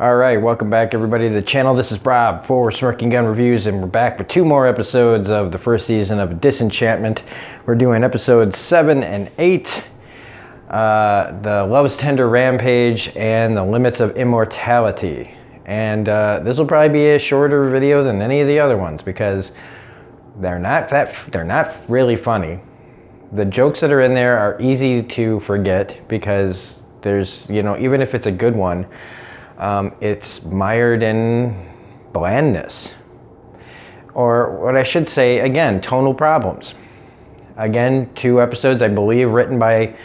All right, welcome back everybody to the channel. This is Rob for Smirking Gun Reviews, and we're back with 2 more episodes of the first season of Disenchantment. We're doing episodes 7 and 8, the Love's Tender Rampage and the Limits of Immortality. And this will probably be a shorter video than any of the other ones because they're not really funny. The jokes that are in there are easy to forget because there's, even if it's a good one, it's mired in blandness. Or what I should say, again, tonal problems. Again, 2 episodes, I believe, written by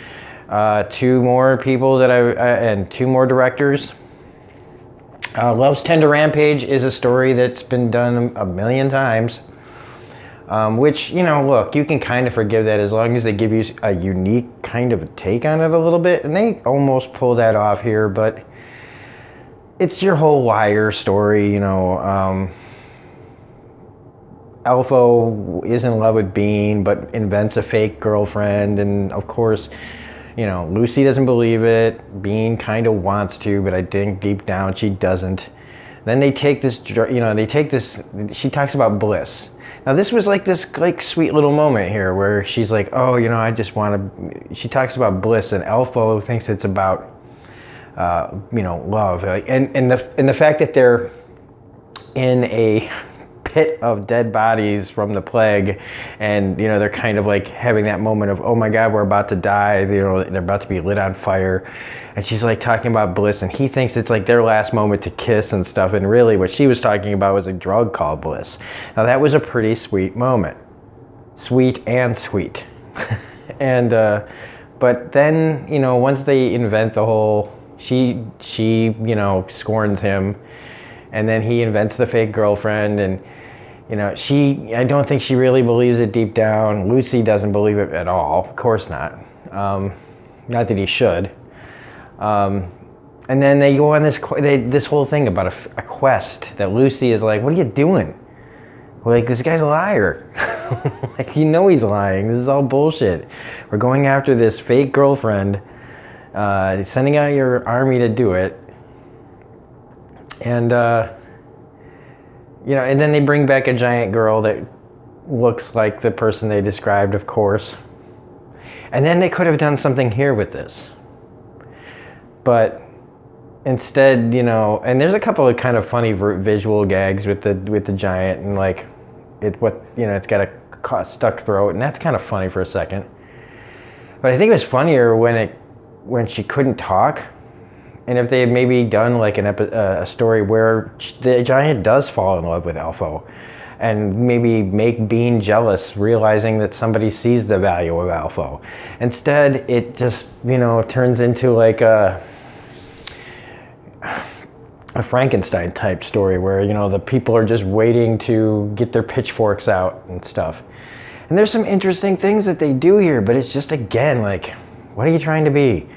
2 more people and 2 more directors. Love's Tender Rampage is a story that's been done a million times. Which, look, you can kind of forgive that as long as they give you a unique kind of a take on it a little bit. And they almost pull that off here, but it's your whole Wire story, Elfo is in love with Bean, but invents a fake girlfriend, and of course, Lucy doesn't believe it. Bean kind of wants to, but I think deep down she doesn't. Then they take this, she talks about bliss. Now this was this sweet little moment here where she's like, oh, I just want to, she talks about bliss, and Elfo thinks it's about love, and the fact that they're in a pit of dead bodies from the plague, and they're kind of having that moment of, oh my God, we're about to die, they're about to be lit on fire, and she's talking about bliss, and he thinks it's their last moment to kiss and stuff, and really what she was talking about was a drug called bliss. Now that was a pretty sweet moment, sweet and sweet. And but then once they invent the whole, she scorns him, and then he invents the fake girlfriend, and I don't think she really believes it deep down. Lucy doesn't believe it at all, of course not. Not that he should. And then they go on this whole thing about a quest that Lucy is like, what are you doing? This guy's a liar. He's lying. This is all bullshit. We're going after this fake girlfriend, sending out your army to do it. And, and then they bring back a giant girl that looks like the person they described, of course. And then they could have done something here with this. But instead, and there's a couple of kind of funny visual gags with the giant, and it's got a stuck throat, and that's kind of funny for a second. But I think it was funnier when she couldn't talk, and if they had maybe done a story where the giant does fall in love with Elfo, and maybe make Bean jealous, realizing that somebody sees the value of Elfo. Instead, it just turns into a Frankenstein type story where the people are just waiting to get their pitchforks out and stuff. And there's some interesting things that they do here, but it's just, again, what are you trying to be?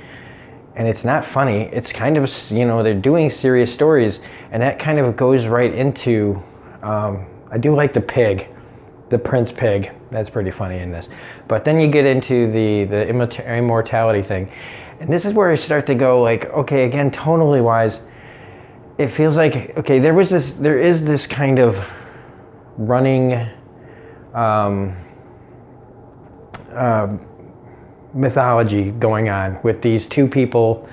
And it's not funny. It's kind of, they're doing serious stories, and that kind of goes right into, I do like the pig, the Prince Pig. That's pretty funny in this. But then you get into the immortality thing, and this is where I start to go okay, again, tonally wise, it feels okay, there is this kind of running mythology going on with these 2 people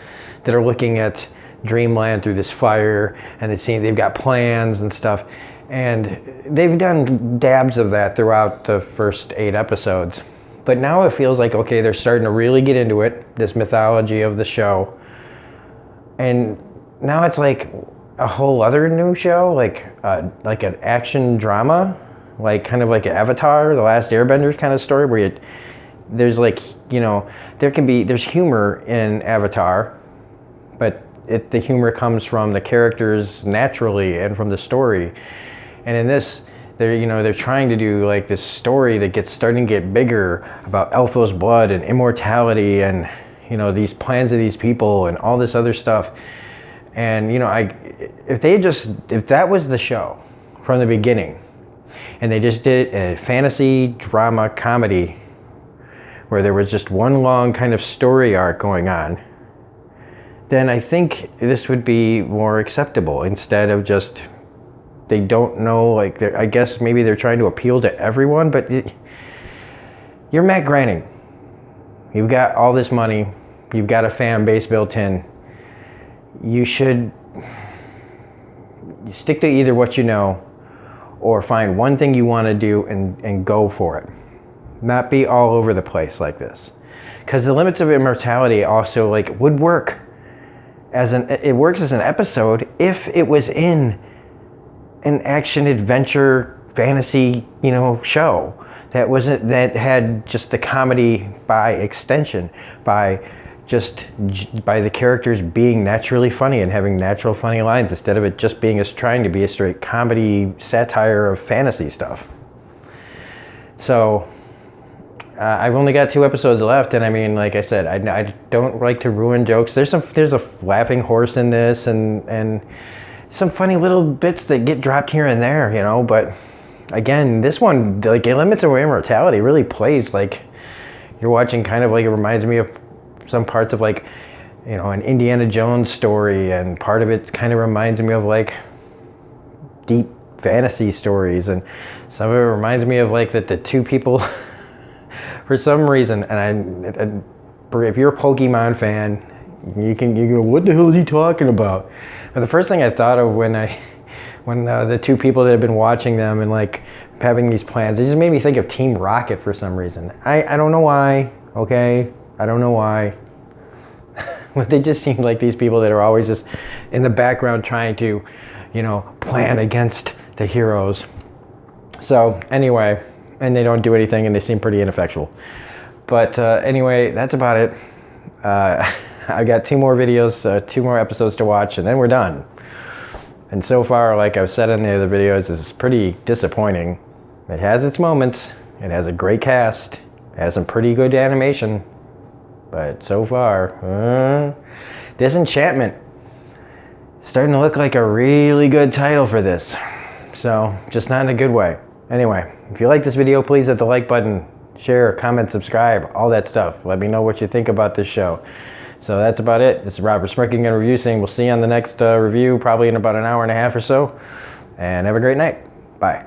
that are looking at Dreamland through this fire, and they've got plans and stuff, and they've done dabs of that throughout the first 8 episodes. But now it feels okay, they're starting to really get into it, this mythology of the show, and now it's a whole other new show, an action drama, kind of like an Avatar, The Last Airbender kind of story, where there's there's humor in Avatar, but the humor comes from the characters naturally and from the story. And in this, they're trying to do this story that starting to get bigger about Elfo's blood and immortality, and these plans of these people and all this other stuff. And if that was the show from the beginning, and they just did a fantasy drama comedy where there was just one long kind of story arc going on, then I think this would be more acceptable instead of just they don't know, like, I guess maybe they're trying to appeal to everyone, but you're Matt Groening. You've got all this money. You've got a fan base built in. You should stick to either what you know or find one thing you want to do and go for it. Not be all over the place like this. Because the Limits of Immortality also, like, would work it works as an episode if it was in an action adventure fantasy, show that had just the comedy by extension, by the characters being naturally funny and having natural funny lines instead of it just being trying to be a straight comedy satire of fantasy stuff. So I've only got 2 episodes left, and I mean, like I said, I don't like to ruin jokes. There's a laughing horse in this, and some funny little bits that get dropped here and there, but again, this one, like, Limits of Immortality really plays like you're watching, kind of like, it reminds me of some parts of, like, an Indiana Jones story, and part of it kind of reminds me of, like, deep fantasy stories, and some of it reminds me of, like, that the 2 people for some reason, and if you're a Pokemon fan, you go, what the hell is he talking about? But the first thing I thought of when the 2 people that have been watching them and, like, having these plans, it just made me think of Team Rocket for some reason. I don't know why, okay? I don't know why. But they just seem like these people that are always just in the background trying to, plan against the heroes. So anyway, and they don't do anything, and they seem pretty ineffectual. But anyway, that's about it. I've got 2 more videos, 2 more episodes to watch, and then we're done. And so far, like I've said in the other videos, it's pretty disappointing. It has its moments. It has a great cast. It has some pretty good animation. But so far, Disenchantment. Starting to look like a really good title for this. So, just not in a good way. Anyway, if you like this video, please hit the like button, share, comment, subscribe, all that stuff. Let me know what you think about this show. So that's about it. This is Rob for Smirking Gun Review saying we'll see you on the next review, probably in about an hour and a half or so. And have a great night. Bye.